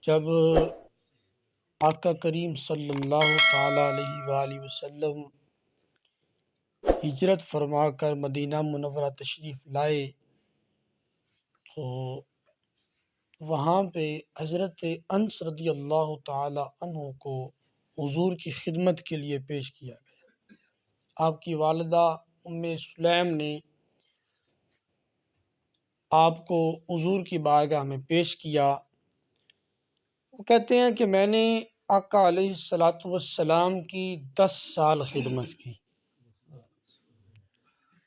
جب آقا کریم صلی اللہ تعالیٰ علیہ وآلہ وسلم ہجرت فرما کر مدینہ منورہ تشریف لائے تو وہاں پہ حضرت انس رضی اللہ تعالیٰ عنہ کو حضور کی خدمت کے لیے پیش کیا گیا۔ آپ کی والدہ ام سلیم نے آپ کو حضور کی بارگاہ میں پیش کیا۔ وہ کہتے ہیں کہ میں نے آقا علیہ السلام کی 10 سال خدمت کی۔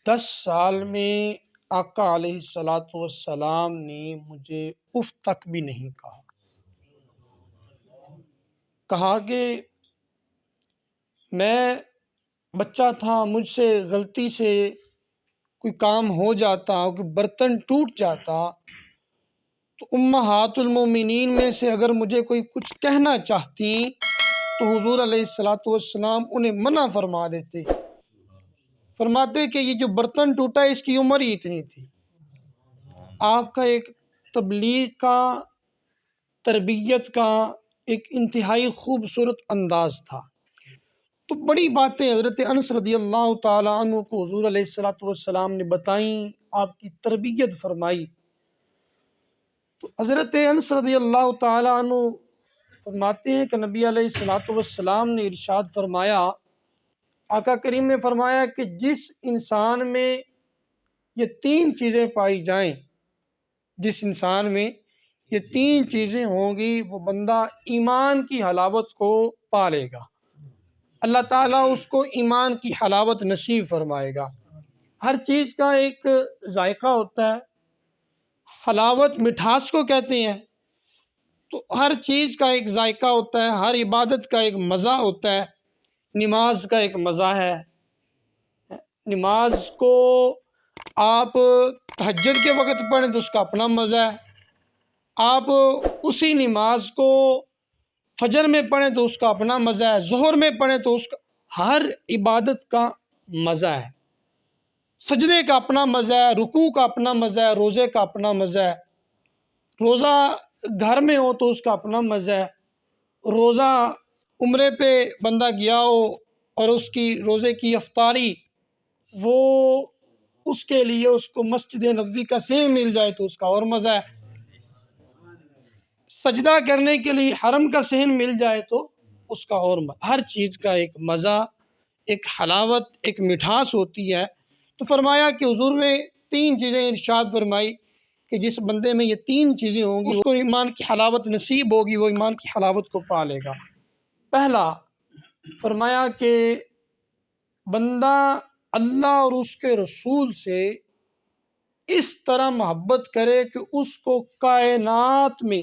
10 سال میں آقا علیہ السلام نے مجھے اف تک بھی نہیں کہا کہ میں بچہ تھا، مجھ سے غلطی سے کوئی کام ہو جاتا، کوئی برتن ٹوٹ جاتا تو امہات المومنین میں سے اگر مجھے کوئی کچھ کہنا چاہتی تو حضور علیہ السلام انہیں منع فرما دیتے، فرماتے کہ یہ جو برتن ٹوٹا اس کی عمر ہی اتنی تھی۔ آپ کا ایک تبلیغ کا، تربیت کا ایک انتہائی خوبصورت انداز تھا۔ تو بڑی باتیں حضرت انس رضی اللہ تعالیٰ عنہ کو حضور علیہ السلام نے بتائیں، آپ کی تربیت فرمائی۔ تو حضرت انس رضی اللہ تعالیٰ عنہ فرماتے ہیں کہ نبی علیہ السلام نے ارشاد فرمایا، آقا کریم نے فرمایا کہ جس انسان میں یہ 3 چیزیں پائی جائیں، جس انسان میں یہ 3 چیزیں ہوں گی وہ بندہ ایمان کی حلاوت کو پا لے گا، اللہ تعالیٰ اس کو ایمان کی حلاوت نصیب فرمائے گا۔ ہر چیز کا ایک ذائقہ ہوتا ہے، حلاوت مٹھاس کو کہتے ہیں، تو ہر چیز کا ایک ذائقہ ہوتا ہے، ہر عبادت کا ایک مزہ ہوتا ہے۔ نماز کا ایک مزہ ہے، نماز کو آپ تہجد کے وقت پڑھیں تو اس کا اپنا مزہ ہے، آپ اسی نماز کو فجر میں پڑھیں تو اس کا اپنا مزہ ہے، ظہر میں پڑھیں تو اس کا، ہر عبادت کا مزہ ہے۔ سجدے کا اپنا مزہ ہے، رکوع کا اپنا مزہ ہے، روزے کا اپنا مزہ ہے، روزہ گھر میں ہو تو اس کا اپنا مزہ ہے، روزہ عمرے پہ بندہ گیا ہو اور اس کی روزے کی افطاری وہ اس کے لیے اس کو مسجد نبوی کا صحن مل جائے تو اس کا اور مزہ ہے، سجدہ کرنے کے لیے حرم کا صحن مل جائے تو اس کا اور مزہ۔ ہر چیز کا ایک مزہ، ایک حلاوت، ایک مٹھاس ہوتی ہے۔ تو فرمایا کہ حضور نے 3 چیزیں ارشاد فرمائی کہ جس بندے میں یہ 3 چیزیں ہوں گی اس کو ایمان کی حلاوت نصیب ہوگی، وہ ایمان کی حلاوت کو پا لے گا۔ پہلا فرمایا کہ بندہ اللہ اور اس کے رسول سے اس طرح محبت کرے کہ اس کو کائنات میں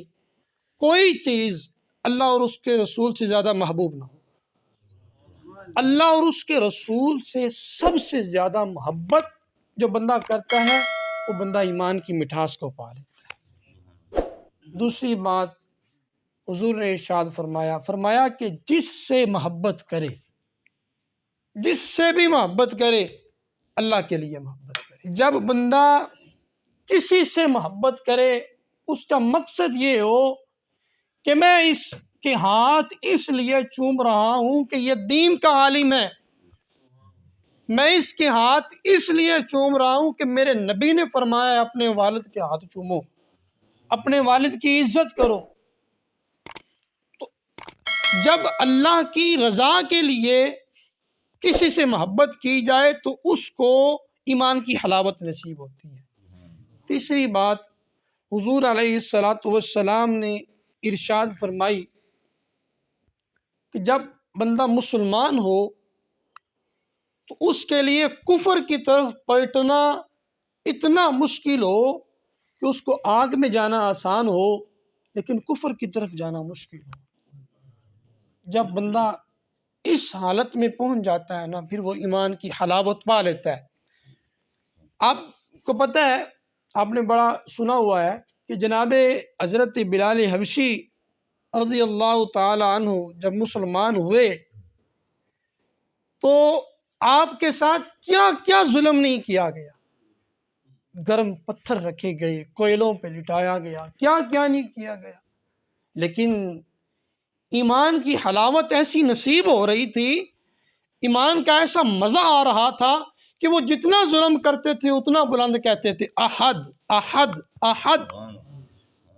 کوئی چیز اللہ اور اس کے رسول سے زیادہ محبوب نہ ہو۔ اللہ اور اس کے رسول سے سب سے زیادہ محبت جو بندہ کرتا ہے وہ بندہ ایمان کی مٹھاس کو پا لیتا ہے۔ دوسری بات حضور نے ارشاد فرمایا کہ جس سے محبت کرے، جس سے بھی محبت کرے اللہ کے لیے محبت کرے۔ جب بندہ کسی سے محبت کرے اس کا مقصد یہ ہو کہ میں اس کے ہاتھ اس لیے چوم رہا ہوں کہ یہ دین کا عالم ہے، میں اس کے ہاتھ اس لیے چوم رہا ہوں کہ میرے نبی نے فرمایا ہے اپنے والد کے ہاتھ چومو، اپنے والد کی عزت کرو۔ تو جب اللہ کی رضا کے لیے کسی سے محبت کی جائے تو اس کو ایمان کی حلاوت نصیب ہوتی ہے۔ تیسری بات حضور علیہ السلام نے ارشاد فرمائی کہ جب بندہ مسلمان ہو تو اس کے لیے کفر کی طرف پلٹنا اتنا مشکل ہو کہ اس کو آگ میں جانا آسان ہو لیکن کفر کی طرف جانا مشکل ہو۔ جب بندہ اس حالت میں پہنچ جاتا ہے نا پھر وہ ایمان کی حلاوت پا لیتا ہے۔ آپ کو پتہ ہے، آپ نے بڑا سنا ہوا ہے کہ جناب حضرت بلال حبشی رضی اللہ تعالی عنہ جب مسلمان ہوئے تو آپ کے ساتھ کیا کیا ظلم نہیں کیا گیا، گرم پتھر رکھے گئے، کوئلوں پہ لٹایا گیا، کیا کیا نہیں کیا گیا، لیکن ایمان کی حلاوت ایسی نصیب ہو رہی تھی، ایمان کا ایسا مزہ آ رہا تھا کہ وہ جتنا ظلم کرتے تھے اتنا بلند کہتے تھے احد احد احد۔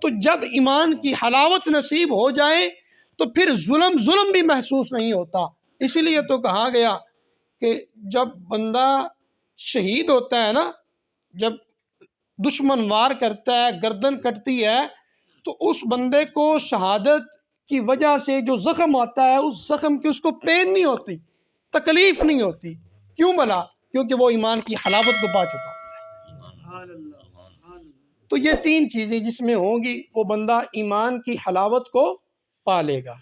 تو جب ایمان کی حلاوت نصیب ہو جائے تو پھر ظلم بھی محسوس نہیں ہوتا۔ اسی لیے تو کہا گیا کہ جب بندہ شہید ہوتا ہے نا، جب دشمن وار کرتا ہے، گردن کٹتی ہے، تو اس بندے کو شہادت کی وجہ سے جو زخم آتا ہے، اس زخم کی اس کو پین نہیں ہوتی، تکلیف نہیں ہوتی۔ کیوں بھلا؟ کیونکہ وہ ایمان کی حلاوت کو پا چکا ہوتا ہے۔ تو یہ تین چیزیں جس میں ہوں گی وہ بندہ ایمان کی حلاوت کو پا لے گا۔